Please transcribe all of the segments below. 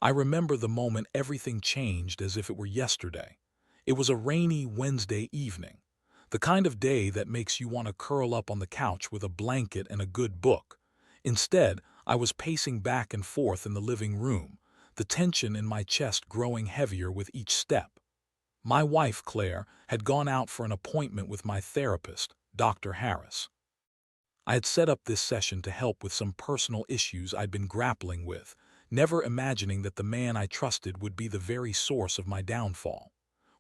I remember the moment everything changed as if it were yesterday. It was a rainy Wednesday evening, the kind of day that makes you want to curl up on the couch with a blanket and a good book. Instead, I was pacing back and forth in the living room, the tension in my chest growing heavier with each step. My wife, Claire, had gone out for an appointment with my therapist, Dr. Harris. I had set up this session to help with some personal issues I'd been grappling with, never imagining that the man I trusted would be the very source of my downfall.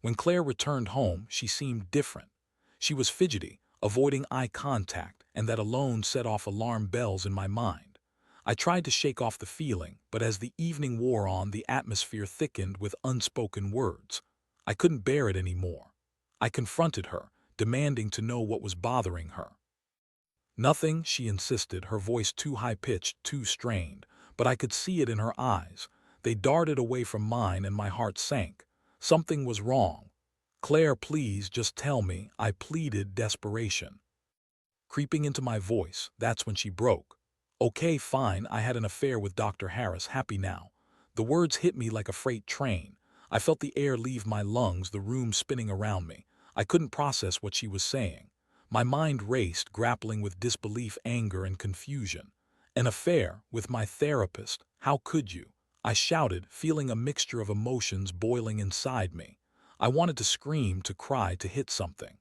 When Claire returned home, she seemed different. She was fidgety, avoiding eye contact, and that alone set off alarm bells in my mind. I tried to shake off the feeling, but as the evening wore on, the atmosphere thickened with unspoken words. I couldn't bear it anymore. I confronted her, demanding to know what was bothering her. Nothing, she insisted, her voice too high-pitched, too strained, but I could see it in her eyes. They darted away from mine and my heart sank. Something was wrong. Claire, please, just tell me, I pleaded, desperation creeping into my voice. That's when she broke. Okay, fine, I had an affair with Dr. Harris, happy now. The words hit me like a freight train. I felt the air leave my lungs, the room spinning around me. I couldn't process what she was saying. My mind raced, grappling with disbelief, anger, and confusion. An affair with my therapist? How could you? I shouted, feeling a mixture of emotions boiling inside me. I wanted to scream, to cry, to hit something.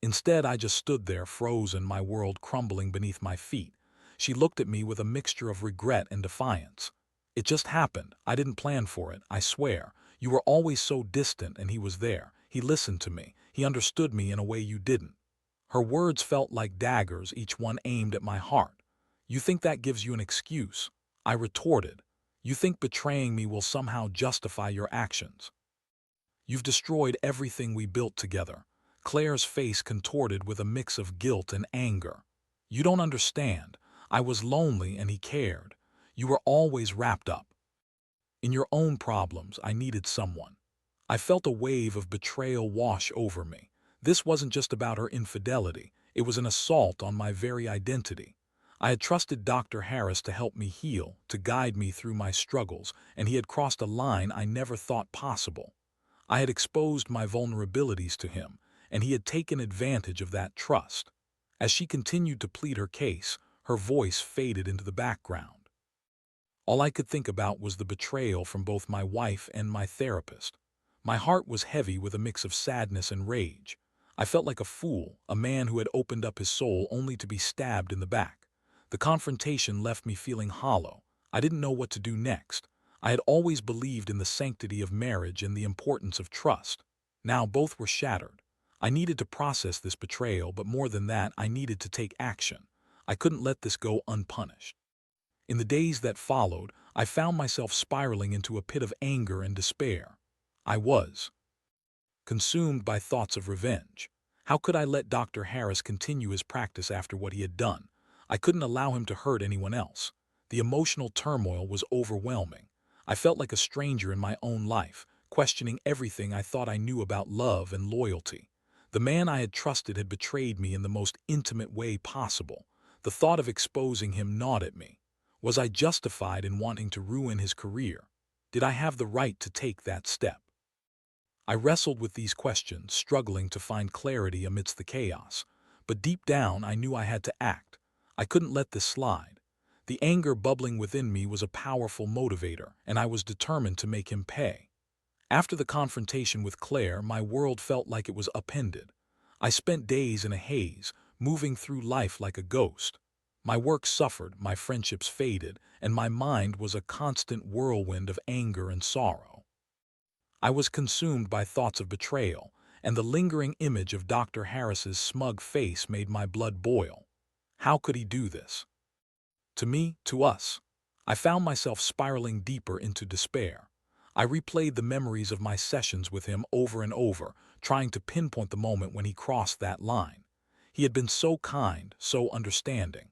Instead, I just stood there, frozen, my world crumbling beneath my feet. She looked at me with a mixture of regret and defiance. It just happened. I didn't plan for it, I swear. You were always so distant, and he was there. He listened to me. He understood me in a way you didn't. Her words felt like daggers, each one aimed at my heart. You think that gives you an excuse? I retorted. You think betraying me will somehow justify your actions? You've destroyed everything we built together. Claire's face contorted with a mix of guilt and anger. You don't understand. I was lonely and he cared. You were always wrapped up in your own problems. I needed someone. I felt a wave of betrayal wash over me. This wasn't just about her infidelity. It was an assault on my very identity. I had trusted Dr. Harris to help me heal, to guide me through my struggles, and he had crossed a line I never thought possible. I had exposed my vulnerabilities to him, and he had taken advantage of that trust. As she continued to plead her case, her voice faded into the background. All I could think about was the betrayal from both my wife and my therapist. My heart was heavy with a mix of sadness and rage. I felt like a fool, a man who had opened up his soul only to be stabbed in the back. The confrontation left me feeling hollow. I didn't know what to do next. I had always believed in the sanctity of marriage and the importance of trust. Now both were shattered. I needed to process this betrayal, but more than that, I needed to take action. I couldn't let this go unpunished. In the days that followed, I found myself spiraling into a pit of anger and despair. I was consumed by thoughts of revenge. How could I let Dr. Harris continue his practice after what he had done? I couldn't allow him to hurt anyone else. The emotional turmoil was overwhelming. I felt like a stranger in my own life, questioning everything I thought I knew about love and loyalty. The man I had trusted had betrayed me in the most intimate way possible. The thought of exposing him gnawed at me. Was I justified in wanting to ruin his career? Did I have the right to take that step? I wrestled with these questions, struggling to find clarity amidst the chaos. But deep down, I knew I had to act. I couldn't let this slide. The anger bubbling within me was a powerful motivator, and I was determined to make him pay. After the confrontation with Claire, my world felt like it was upended. I spent days in a haze, moving through life like a ghost. My work suffered, my friendships faded, and my mind was a constant whirlwind of anger and sorrow. I was consumed by thoughts of betrayal, and the lingering image of Dr. Harris's smug face made my blood boil. How could he do this? To me, to us. I found myself spiraling deeper into despair. I replayed the memories of my sessions with him over and over, trying to pinpoint the moment when he crossed that line. He had been so kind, so understanding.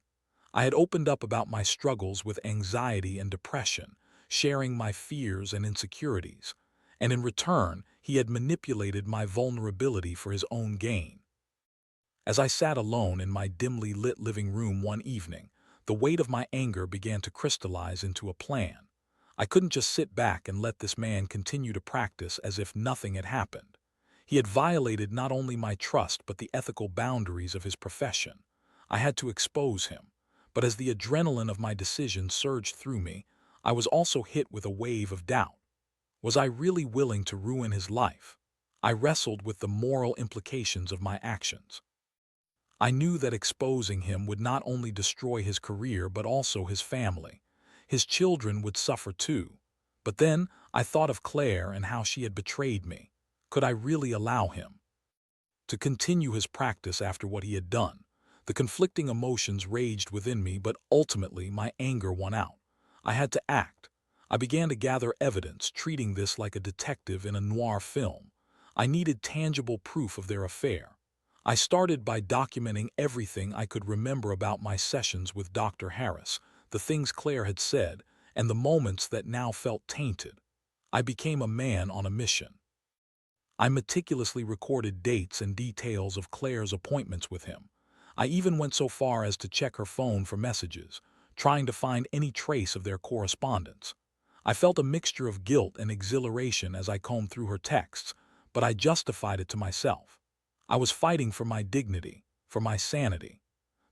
I had opened up about my struggles with anxiety and depression, sharing my fears and insecurities. And in return, he had manipulated my vulnerability for his own gain. As I sat alone in my dimly lit living room one evening, the weight of my anger began to crystallize into a plan. I couldn't just sit back and let this man continue to practice as if nothing had happened. He had violated not only my trust but the ethical boundaries of his profession. I had to expose him. But as the adrenaline of my decision surged through me, I was also hit with a wave of doubt. Was I really willing to ruin his life? I wrestled with the moral implications of my actions. I knew that exposing him would not only destroy his career but also his family. His children would suffer too. But then I thought of Claire and how she had betrayed me. Could I really allow him to continue his practice after what he had done? The conflicting emotions raged within me, but ultimately my anger won out. I had to act. I began to gather evidence, treating this like a detective in a noir film. I needed tangible proof of their affair. I started by documenting everything I could remember about my sessions with Dr. Harris, the things Claire had said, and the moments that now felt tainted. I became a man on a mission. I meticulously recorded dates and details of Claire's appointments with him. I even went so far as to check her phone for messages, trying to find any trace of their correspondence. I felt a mixture of guilt and exhilaration as I combed through her texts, but I justified it to myself. I was fighting for my dignity, for my sanity.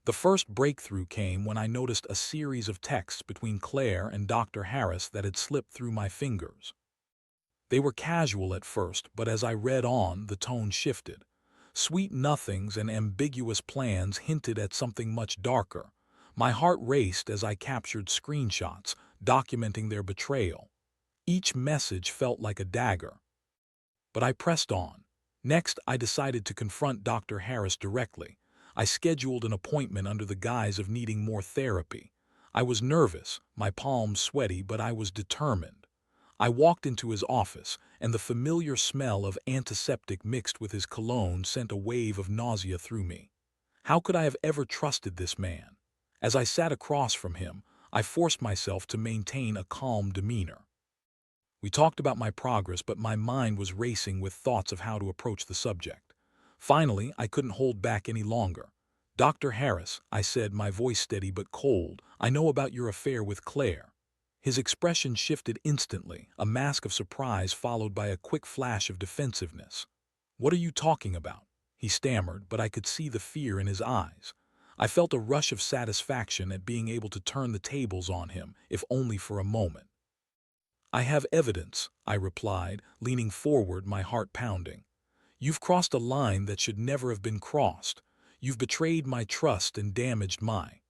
The first breakthrough came when I noticed a series of texts between Claire and Dr. Harris that had slipped through my fingers. They were casual at first, but as I read on, the tone shifted. Sweet nothings and ambiguous plans hinted at something much darker. My heart raced as I captured screenshots, documenting their betrayal. Each message felt like a dagger. But I pressed on. Next, I decided to confront Dr. Harris directly. I scheduled an appointment under the guise of needing more therapy. I was nervous, my palms sweaty, but I was determined. I walked into his office, and the familiar smell of antiseptic mixed with his cologne sent a wave of nausea through me. How could I have ever trusted this man? As I sat across from him, I forced myself to maintain a calm demeanor. We talked about my progress, but my mind was racing with thoughts of how to approach the subject. Finally, I couldn't hold back any longer. "Dr. Harris," I said, my voice steady but cold, "I know about your affair with Claire." His expression shifted instantly, a mask of surprise followed by a quick flash of defensiveness. "What are you talking about?" he stammered, but I could see the fear in his eyes. I felt a rush of satisfaction at being able to turn the tables on him, if only for a moment. "I have evidence," I replied, leaning forward, my heart pounding. "You've crossed a line that should never have been crossed. You've betrayed my trust and damaged my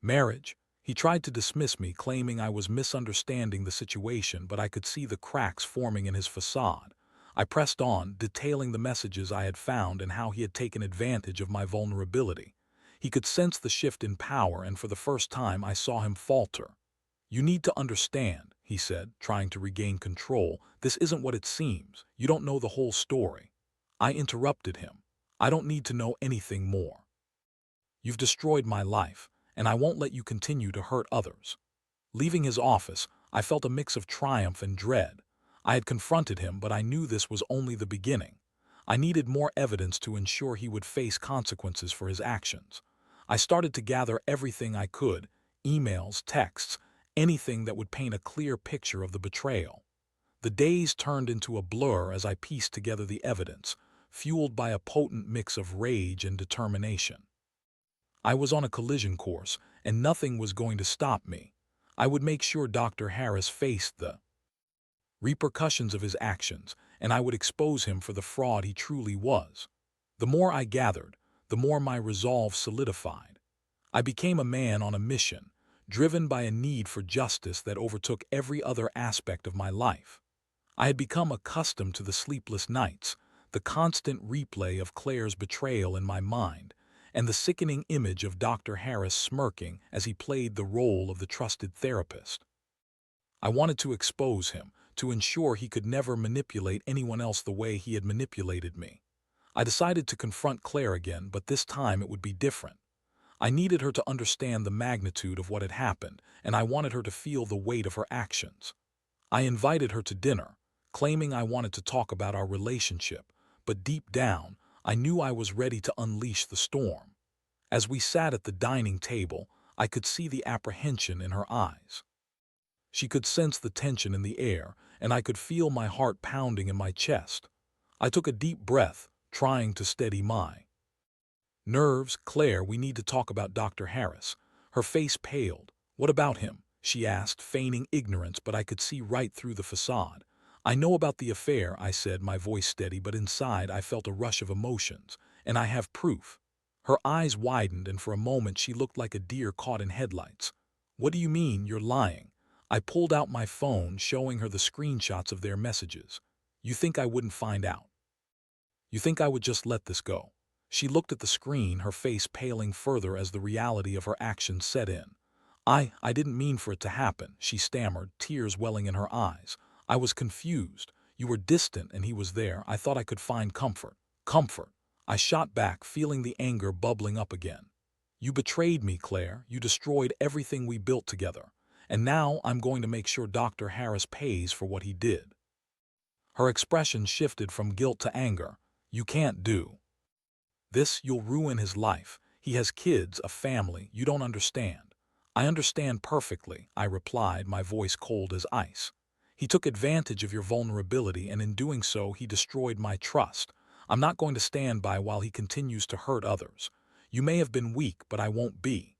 marriage." He tried to dismiss me, claiming I was misunderstanding the situation, but I could see the cracks forming in his facade. I pressed on, detailing the messages I had found and how he had taken advantage of my vulnerability. He could sense the shift in power, and for the first time I saw him falter. "You need to understand," he said, trying to regain control. "This isn't what it seems. You don't know the whole story." I interrupted him. "I don't need to know anything more. You've destroyed my life, and I won't let you continue to hurt others." Leaving his office, I felt a mix of triumph and dread. I had confronted him, but I knew this was only the beginning. I needed more evidence to ensure he would face consequences for his actions. I started to gather everything I could: emails, texts, anything that would paint a clear picture of the betrayal. The days turned into a blur as I pieced together the evidence, fueled by a potent mix of rage and determination. I was on a collision course, and nothing was going to stop me. I would make sure Dr. Harris faced the repercussions of his actions, and I would expose him for the fraud he truly was. The more I gathered, the more my resolve solidified. I became a man on a mission, driven by a need for justice that overtook every other aspect of my life. I had become accustomed to the sleepless nights, the constant replay of Claire's betrayal in my mind, and the sickening image of Dr. Harris smirking as he played the role of the trusted therapist. I wanted to expose him, to ensure he could never manipulate anyone else the way he had manipulated me. I decided to confront Claire again, but this time it would be different. I needed her to understand the magnitude of what had happened, and I wanted her to feel the weight of her actions. I invited her to dinner, claiming I wanted to talk about our relationship, but deep down, I knew I was ready to unleash the storm. As we sat at the dining table, I could see the apprehension in her eyes. She could sense the tension in the air, and I could feel my heart pounding in my chest. I took a deep breath, trying to steady my nerves. "Claire, we need to talk about Dr. Harris." Her face paled. "What about him?" she asked, feigning ignorance, but I could see right through the facade. "I know about the affair," I said, my voice steady, but inside I felt a rush of emotions. "And I have proof." Her eyes widened, and for a moment she looked like a deer caught in headlights. "What do you mean, you're lying?" I pulled out my phone, showing her the screenshots of their messages. "You think I wouldn't find out? You think I would just let this go?" She looked at the screen, her face paling further as the reality of her actions set in. I didn't mean for it to happen," she stammered, tears welling in her eyes. "I was confused. You were distant and he was there. I thought I could find comfort." "Comfort?" I shot back, feeling the anger bubbling up again. "You betrayed me, Claire. You destroyed everything we built together. And now I'm going to make sure Dr. Harris pays for what he did." Her expression shifted from guilt to anger. "You can't do this. You'll ruin his life. He has kids, a family. You don't understand." "I understand perfectly," I replied, my voice cold as ice. "He took advantage of your vulnerability, and in doing so he destroyed my trust. I'm not going to stand by while he continues to hurt others. You may have been weak, but I won't be."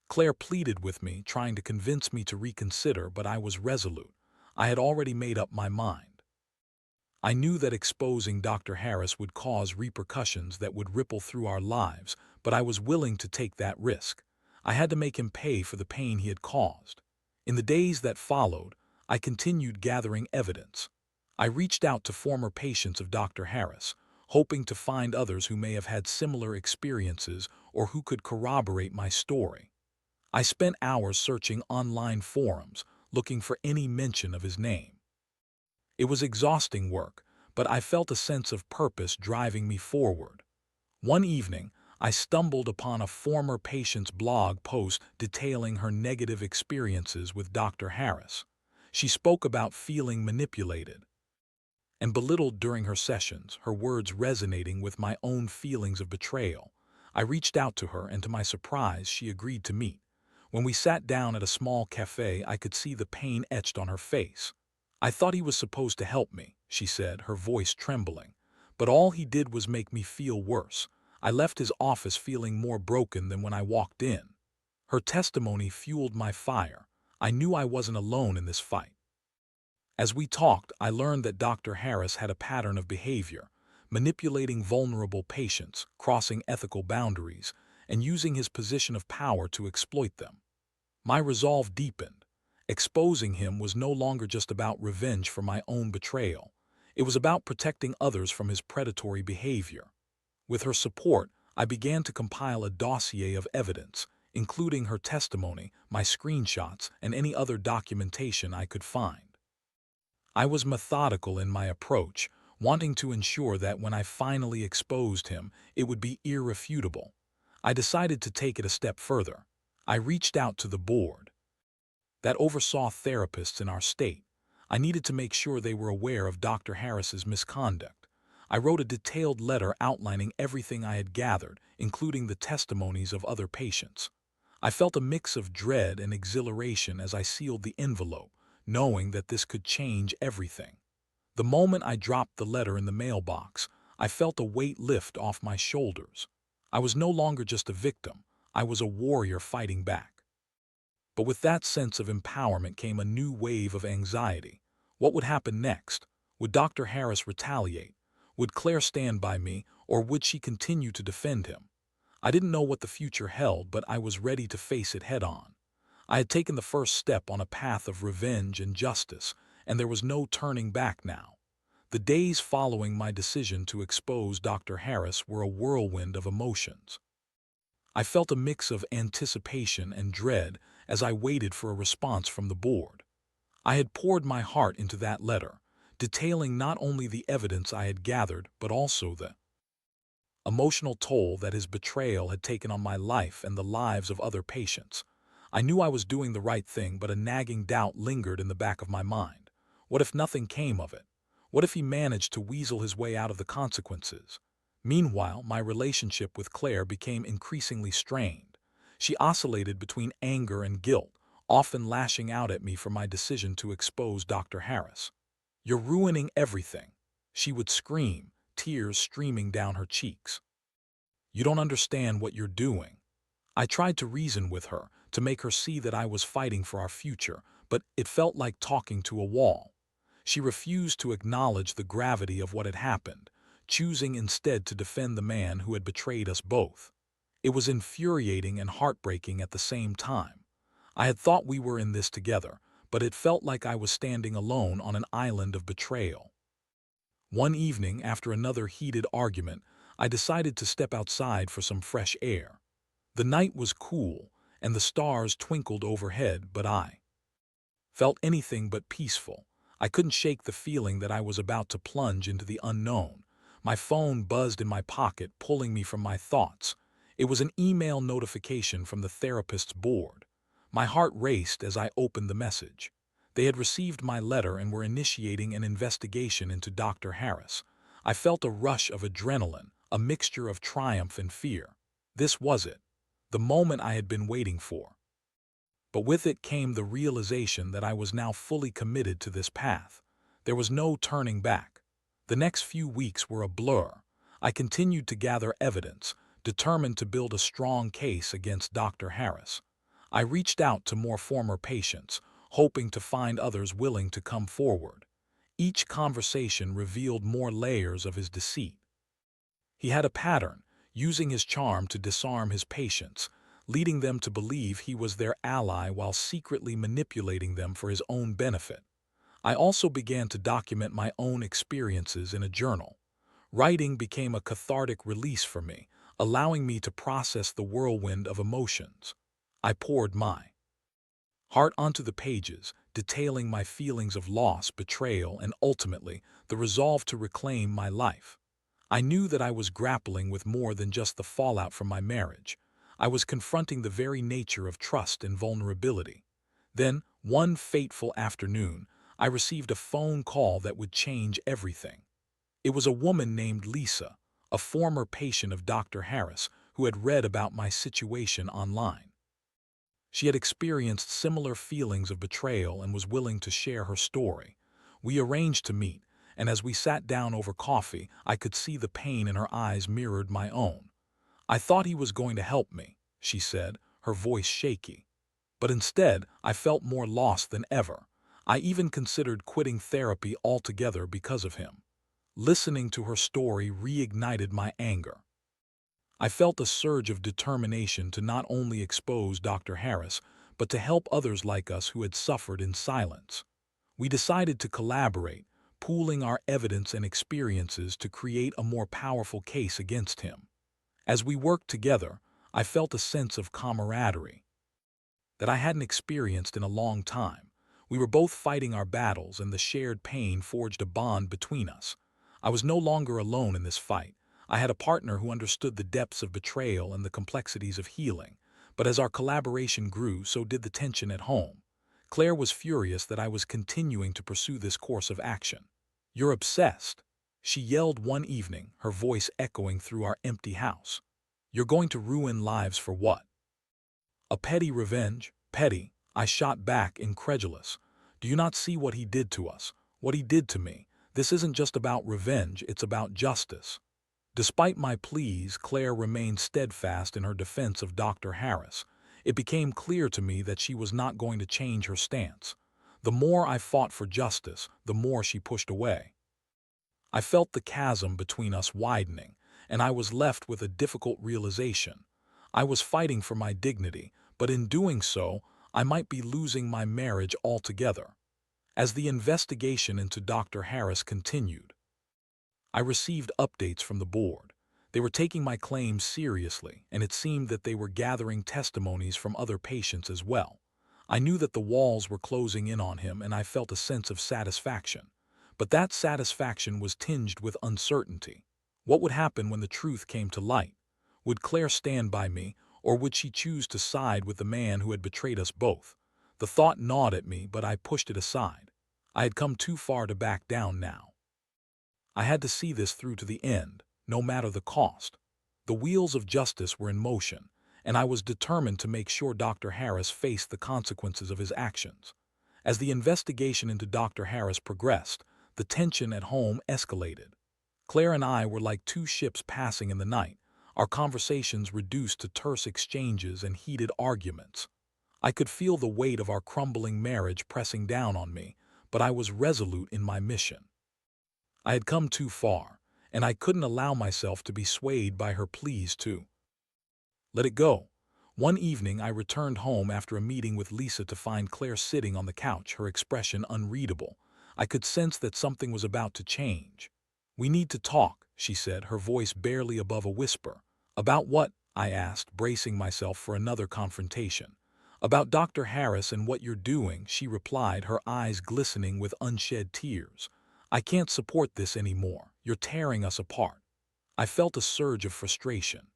Claire pleaded with me, trying to convince me to reconsider, but I was resolute. I had already made up my mind. I knew that exposing Dr. Harris would cause repercussions that would ripple through our lives, but I was willing to take that risk. I had to make him pay for the pain he had caused. In the days that followed, I continued gathering evidence. I reached out to former patients of Dr. Harris, hoping to find others who may have had similar experiences or who could corroborate my story. I spent hours searching online forums, looking for any mention of his name. It was exhausting work, but I felt a sense of purpose driving me forward. One evening, I stumbled upon a former patient's blog post detailing her negative experiences with Dr. Harris. She spoke about feeling manipulated and belittled during her sessions, her words resonating with my own feelings of betrayal. I reached out to her, and to my surprise, she agreed to meet. When we sat down at a small cafe, I could see the pain etched on her face. "I thought he was supposed to help me," she said, her voice trembling. "But all he did was make me feel worse. I left his office feeling more broken than when I walked in." Her testimony fueled my fire. I knew I wasn't alone in this fight. As we talked, I learned that Dr. Harris had a pattern of behavior, manipulating vulnerable patients, crossing ethical boundaries, and using his position of power to exploit them. My resolve deepened. Exposing him was no longer just about revenge for my own betrayal. It was about protecting others from his predatory behavior. With her support, I began to compile a dossier of evidence, including her testimony, my screenshots, and any other documentation I could find. I was methodical in my approach, wanting to ensure that when I finally exposed him, it would be irrefutable. I decided to take it a step further. I reached out to the board that oversaw therapists in our state. I needed to make sure they were aware of Dr. Harris's misconduct. I wrote a detailed letter outlining everything I had gathered, including the testimonies of other patients. I felt a mix of dread and exhilaration as I sealed the envelope, knowing that this could change everything. The moment I dropped the letter in the mailbox, I felt a weight lift off my shoulders. I was no longer just a victim. I was a warrior fighting back. But with that sense of empowerment came a new wave of anxiety. What would happen next? Would Dr. Harris retaliate? Would Claire stand by me, or would she continue to defend him? I didn't know what the future held, but I was ready to face it head-on. I had taken the first step on a path of revenge and justice, and there was no turning back now. The days following my decision to expose Dr. Harris were a whirlwind of emotions. I felt a mix of anticipation and dread as I waited for a response from the board. I had poured my heart into that letter, detailing not only the evidence I had gathered, but also the emotional toll that his betrayal had taken on my life and the lives of other patients. I knew I was doing the right thing, but a nagging doubt lingered in the back of my mind. What if nothing came of it? What if he managed to weasel his way out of the consequences? Meanwhile, my relationship with Claire became increasingly strained. She oscillated between anger and guilt, often lashing out at me for my decision to expose Dr. Harris. "You're ruining everything," she would scream, tears streaming down her cheeks. "You don't understand what you're doing." I tried to reason with her, to make her see that I was fighting for our future, but it felt like talking to a wall. She refused to acknowledge the gravity of what had happened, choosing instead to defend the man who had betrayed us both. It was infuriating and heartbreaking at the same time. I had thought we were in this together, but it felt like I was standing alone on an island of betrayal. One evening, after another heated argument, I decided to step outside for some fresh air. The night was cool, and the stars twinkled overhead, but I felt anything but peaceful. I couldn't shake the feeling that I was about to plunge into the unknown. My phone buzzed in my pocket, pulling me from my thoughts. It was an email notification from the therapist's board. My heart raced as I opened the message. They had received my letter and were initiating an investigation into Dr. Harris. I felt a rush of adrenaline, a mixture of triumph and fear. This was it, the moment I had been waiting for. But with it came the realization that I was now fully committed to this path. There was no turning back. The next few weeks were a blur. I continued to gather evidence, determined to build a strong case against Dr. Harris. I reached out to more former patients, hoping to find others willing to come forward. Each conversation revealed more layers of his deceit. He had a pattern, using his charm to disarm his patients, leading them to believe he was their ally while secretly manipulating them for his own benefit. I also began to document my own experiences in a journal. Writing became a cathartic release for me, allowing me to process the whirlwind of emotions. I poured my heart onto the pages, detailing my feelings of loss, betrayal, and ultimately, the resolve to reclaim my life. I knew that I was grappling with more than just the fallout from my marriage. I was confronting the very nature of trust and vulnerability. Then, one fateful afternoon, I received a phone call that would change everything. It was a woman named Lisa, a former patient of Dr. Harris, who had read about my situation online. She had experienced similar feelings of betrayal and was willing to share her story. We arranged to meet, and as we sat down over coffee, I could see the pain in her eyes mirrored my own. "I thought he was going to help me," she said, her voice shaky. "But instead, I felt more lost than ever. I even considered quitting therapy altogether because of him." Listening to her story reignited my anger. I felt a surge of determination to not only expose Dr. Harris, but to help others like us who had suffered in silence. We decided to collaborate, pooling our evidence and experiences to create a more powerful case against him. As we worked together, I felt a sense of camaraderie that I hadn't experienced in a long time. We were both fighting our battles, and the shared pain forged a bond between us. I was no longer alone in this fight. I had a partner who understood the depths of betrayal and the complexities of healing. But as our collaboration grew, so did the tension at home. Claire was furious that I was continuing to pursue this course of action. "You're obsessed," she yelled one evening, her voice echoing through our empty house. "You're going to ruin lives for what? A petty revenge?" "Petty," I shot back, incredulous. "Do you not see what he did to us? What he did to me? This isn't just about revenge, it's about justice." Despite my pleas, Claire remained steadfast in her defense of Dr. Harris. It became clear to me that she was not going to change her stance. The more I fought for justice, the more she pushed away. I felt the chasm between us widening, and I was left with a difficult realization. I was fighting for my dignity, but in doing so, I might be losing my marriage altogether. As the investigation into Dr. Harris continued, I received updates from the board. They were taking my claims seriously, and it seemed that they were gathering testimonies from other patients as well. I knew that the walls were closing in on him, and I felt a sense of satisfaction. But that satisfaction was tinged with uncertainty. What would happen when the truth came to light? Would Claire stand by me, or would she choose to side with the man who had betrayed us both? The thought gnawed at me, but I pushed it aside. I had come too far to back down now. I had to see this through to the end, no matter the cost. The wheels of justice were in motion, and I was determined to make sure Dr. Harris faced the consequences of his actions. As the investigation into Dr. Harris progressed, the tension at home escalated. Claire and I were like two ships passing in the night, our conversations reduced to terse exchanges and heated arguments. I could feel the weight of our crumbling marriage pressing down on me, but I was resolute in my mission. I had come too far, and I couldn't allow myself to be swayed by her pleas to let it go. One evening I returned home after a meeting with Lisa to find Claire sitting on the couch, her expression unreadable. I could sense that something was about to change. "We need to talk," she said, her voice barely above a whisper. "About what?" I asked, bracing myself for another confrontation. "About Dr. Harris and what you're doing," she replied, her eyes glistening with unshed tears. "I can't support this anymore. You're tearing us apart." I felt a surge of frustration.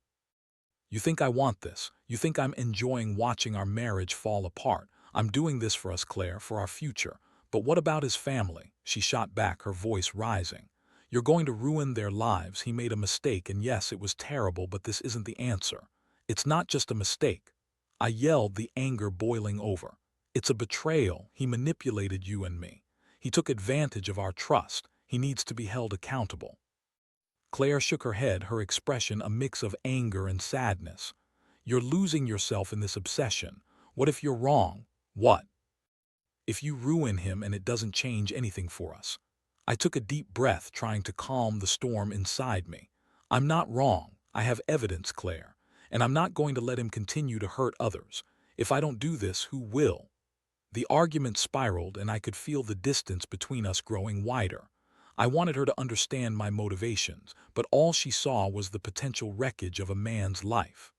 "You think I want this? You think I'm enjoying watching our marriage fall apart? I'm doing this for us, Claire, for our future. But what about his family?" She shot back, her voice rising. "You're going to ruin their lives. He made a mistake, and yes, it was terrible, but this isn't the answer. It's not just a mistake." I yelled, the anger boiling over. "It's a betrayal. He manipulated you and me. He took advantage of our trust. He needs to be held accountable." Claire shook her head, her expression a mix of anger and sadness. "You're losing yourself in this obsession. What if you're wrong? What if you ruin him and it doesn't change anything for us?" I took a deep breath, trying to calm the storm inside me. "I'm not wrong. I have evidence, Claire, and I'm not going to let him continue to hurt others. If I don't do this, who will?" The argument spiraled, and I could feel the distance between us growing wider. I wanted her to understand my motivations, but all she saw was the potential wreckage of a man's life.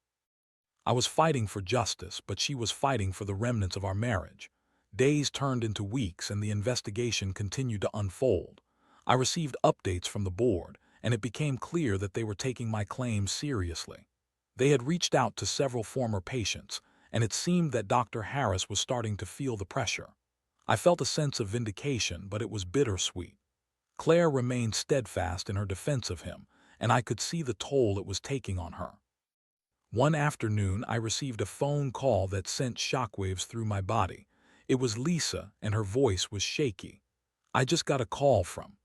I was fighting for justice, but she was fighting for the remnants of our marriage. Days turned into weeks, and the investigation continued to unfold. I received updates from the board, and it became clear that they were taking my claims seriously. They had reached out to several former patients, and it seemed that Dr. Harris was starting to feel the pressure. I felt a sense of vindication, but it was bittersweet. Claire remained steadfast in her defense of him, and I could see the toll it was taking on her. One afternoon, I received a phone call that sent shockwaves through my body. It was Lisa, and her voice was shaky. "I just got a call from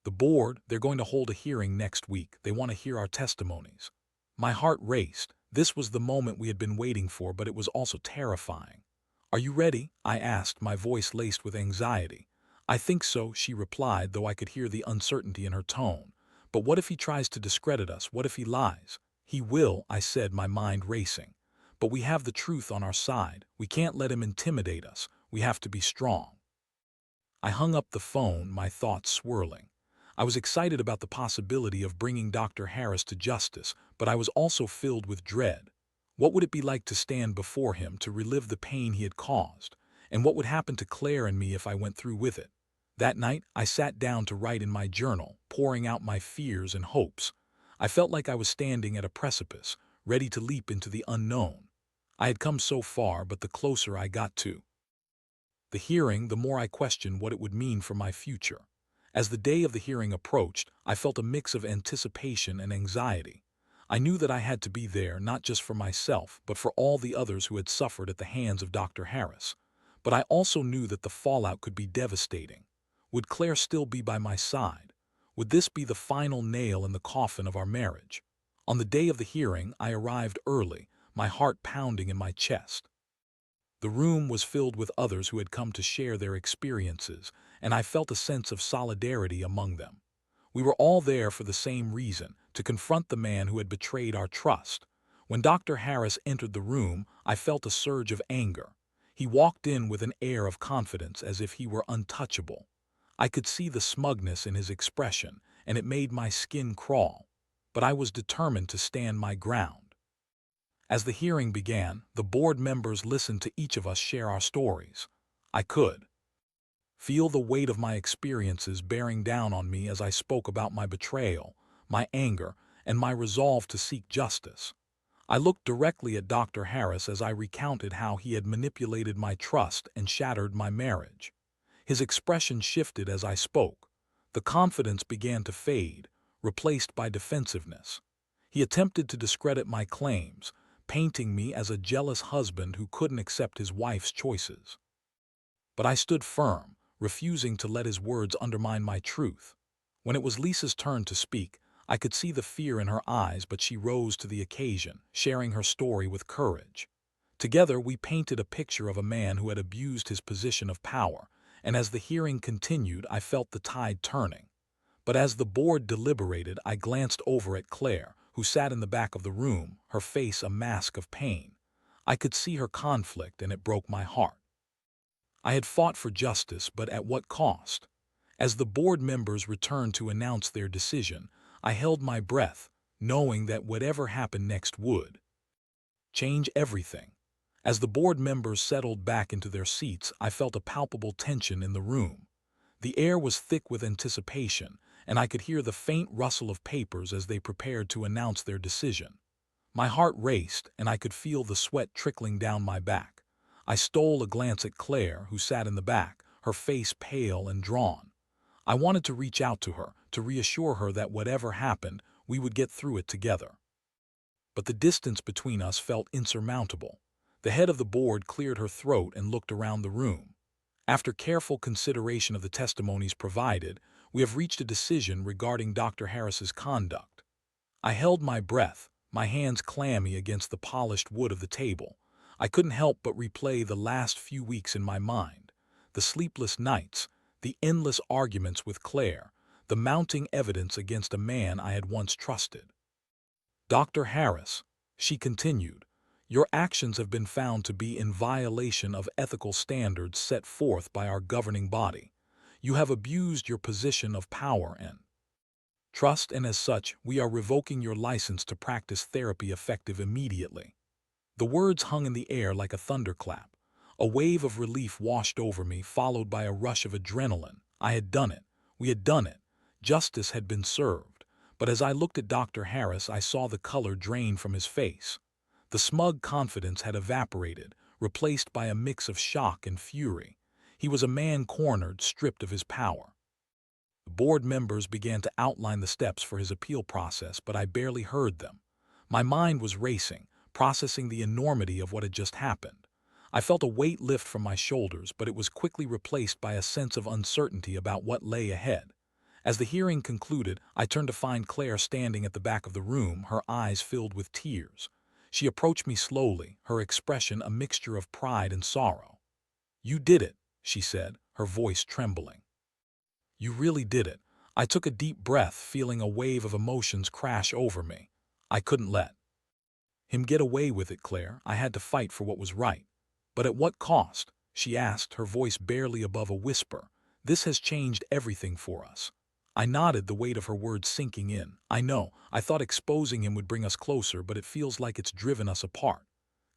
the board. They're going to hold a hearing next week. They want to hear our testimonies." My heart raced. This was the moment we had been waiting for, but it was also terrifying. "Are you ready?" I asked, my voice laced with anxiety. "I think so," she replied, though I could hear the uncertainty in her tone. "But what if he tries to discredit us? What if he lies?" "He will," I said, my mind racing. "But we have the truth on our side. We can't let him intimidate us. We have to be strong." I hung up the phone, my thoughts swirling. I was excited about the possibility of bringing Dr. Harris to justice, but I was also filled with dread. What would it be like to stand before him, to relive the pain he had caused? And what would happen to Claire and me if I went through with it? That night, I sat down to write in my journal, pouring out my fears and hopes. I felt like I was standing at a precipice, ready to leap into the unknown. I had come so far, but the closer I got to the hearing, the more I questioned what it would mean for my future. As the day of the hearing approached, I felt a mix of anticipation and anxiety. I knew that I had to be there, not just for myself, but for all the others who had suffered at the hands of Dr. Harris. But I also knew that the fallout could be devastating. Would Claire still be by my side? Would this be the final nail in the coffin of our marriage? On the day of the hearing, I arrived early, my heart pounding in my chest. The room was filled with others who had come to share their experiences, and I felt a sense of solidarity among them. We were all there for the same reason, to confront the man who had betrayed our trust. When Dr. Harris entered the room, I felt a surge of anger. He walked in with an air of confidence, as if he were untouchable. I could see the smugness in his expression, and it made my skin crawl. But I was determined to stand my ground. As the hearing began, the board members listened to each of us share our stories. I could feel the weight of my experiences bearing down on me as I spoke about my betrayal, my anger, and my resolve to seek justice. I looked directly at Dr. Harris as I recounted how he had manipulated my trust and shattered my marriage. His expression shifted as I spoke. The confidence began to fade, replaced by defensiveness. He attempted to discredit my claims, painting me as a jealous husband who couldn't accept his wife's choices. But I stood firm, refusing to let his words undermine my truth. When it was Lisa's turn to speak, I could see the fear in her eyes, but she rose to the occasion, sharing her story with courage. Together, we painted a picture of a man who had abused his position of power, and as the hearing continued, I felt the tide turning. But as the board deliberated, I glanced over at Claire, who sat in the back of the room, her face a mask of pain. I could see her conflict, and it broke my heart. I had fought for justice, but at what cost? As the board members returned to announce their decision, I held my breath, knowing that whatever happened next would change everything. As the board members settled back into their seats, I felt a palpable tension in the room. The air was thick with anticipation, and I could hear the faint rustle of papers as they prepared to announce their decision. My heart raced, and I could feel the sweat trickling down my back. I stole a glance at Claire, who sat in the back, her face pale and drawn. I wanted to reach out to her, to reassure her that whatever happened, we would get through it together. But the distance between us felt insurmountable. The head of the board cleared her throat and looked around the room. After careful consideration of the testimonies provided, we have reached a decision regarding Dr. Harris's conduct. I held my breath, my hands clammy against the polished wood of the table. I couldn't help but replay the last few weeks in my mind. The sleepless nights, the endless arguments with Claire, the mounting evidence against a man I had once trusted. Dr. Harris, she continued, your actions have been found to be in violation of ethical standards set forth by our governing body. You have abused your position of power and trust, and as such, we are revoking your license to practice therapy effective immediately. The words hung in the air like a thunderclap. A wave of relief washed over me, followed by a rush of adrenaline. I had done it. We had done it. Justice had been served. But as I looked at Dr. Harris, I saw the color drain from his face. The smug confidence had evaporated, replaced by a mix of shock and fury. He was a man cornered, stripped of his power. The board members began to outline the steps for his appeal process, but I barely heard them. My mind was racing, processing the enormity of what had just happened. I felt a weight lift from my shoulders, but it was quickly replaced by a sense of uncertainty about what lay ahead. As the hearing concluded, I turned to find Claire standing at the back of the room, her eyes filled with tears. She approached me slowly, her expression a mixture of pride and sorrow. "You did it," she said, her voice trembling. "You really did it." I took a deep breath, feeling a wave of emotions crash over me. I couldn't let him get away with it, Claire. I had to fight for what was right. "But at what cost?" she asked, her voice barely above a whisper. "This has changed everything for us." I nodded, the weight of her words sinking in. "I know. I thought exposing him would bring us closer, but it feels like it's driven us apart."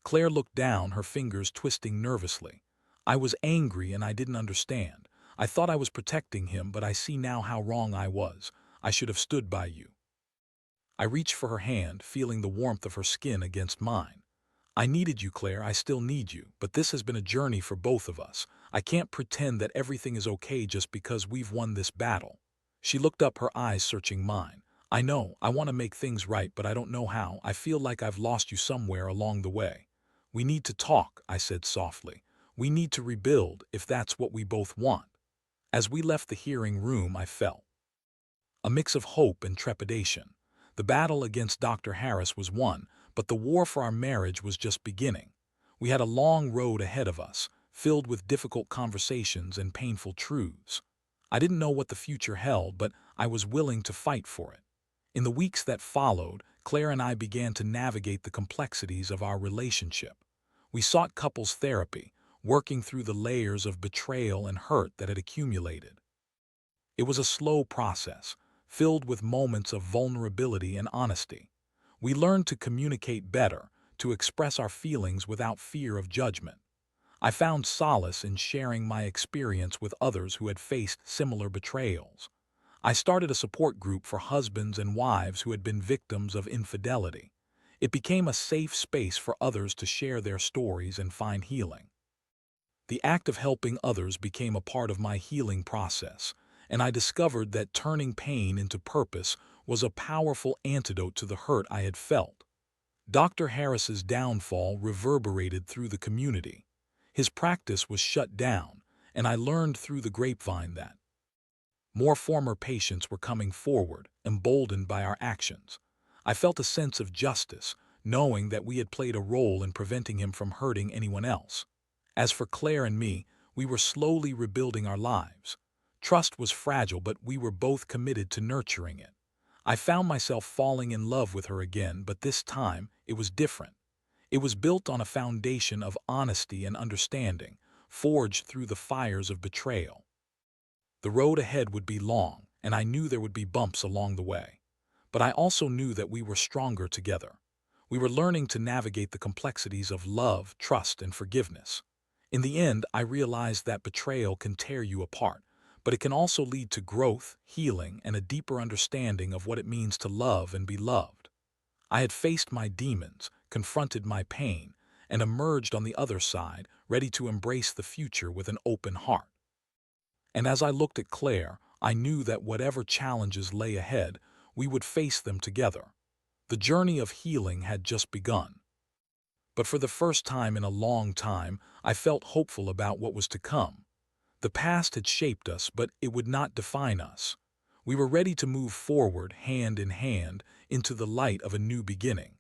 Claire looked down, her fingers twisting nervously. "I was angry and I didn't understand. I thought I was protecting him, but I see now how wrong I was. I should have stood by you." I reached for her hand, feeling the warmth of her skin against mine. "I needed you, Claire. I still need you, but this has been a journey for both of us. I can't pretend that everything is okay just because we've won this battle." She looked up, her eyes searching mine. "I know, I want to make things right, but I don't know how. I feel like I've lost you somewhere along the way." "We need to talk," I said softly. "We need to rebuild, if that's what we both want." As we left the hearing room, I felt a mix of hope and trepidation. The battle against Dr. Harris was won, but the war for our marriage was just beginning. We had a long road ahead of us, filled with difficult conversations and painful truths. I didn't know what the future held, but I was willing to fight for it. In the weeks that followed, Claire and I began to navigate the complexities of our relationship. We sought couples therapy, working through the layers of betrayal and hurt that had accumulated. It was a slow process, filled with moments of vulnerability and honesty. We learned to communicate better, to express our feelings without fear of judgment. I found solace in sharing my experience with others who had faced similar betrayals. I started a support group for husbands and wives who had been victims of infidelity. It became a safe space for others to share their stories and find healing. The act of helping others became a part of my healing process, and I discovered that turning pain into purpose was a powerful antidote to the hurt I had felt. Dr. Harris's downfall reverberated through the community. His practice was shut down, and I learned through the grapevine that more former patients were coming forward, emboldened by our actions. I felt a sense of justice, knowing that we had played a role in preventing him from hurting anyone else. As for Claire and me, we were slowly rebuilding our lives. Trust was fragile, but we were both committed to nurturing it. I found myself falling in love with her again, but this time it was different. It was built on a foundation of honesty and understanding, forged through the fires of betrayal. The road ahead would be long, and I knew there would be bumps along the way. But I also knew that we were stronger together. We were learning to navigate the complexities of love, trust, and forgiveness. In the end, I realized that betrayal can tear you apart, but it can also lead to growth, healing, and a deeper understanding of what it means to love and be loved. I had faced my demons, confronted my pain, and emerged on the other side, ready to embrace the future with an open heart. And as I looked at Claire, I knew that whatever challenges lay ahead, we would face them together. The journey of healing had just begun. But for the first time in a long time, I felt hopeful about what was to come. The past had shaped us, but it would not define us. We were ready to move forward, hand in hand, into the light of a new beginning.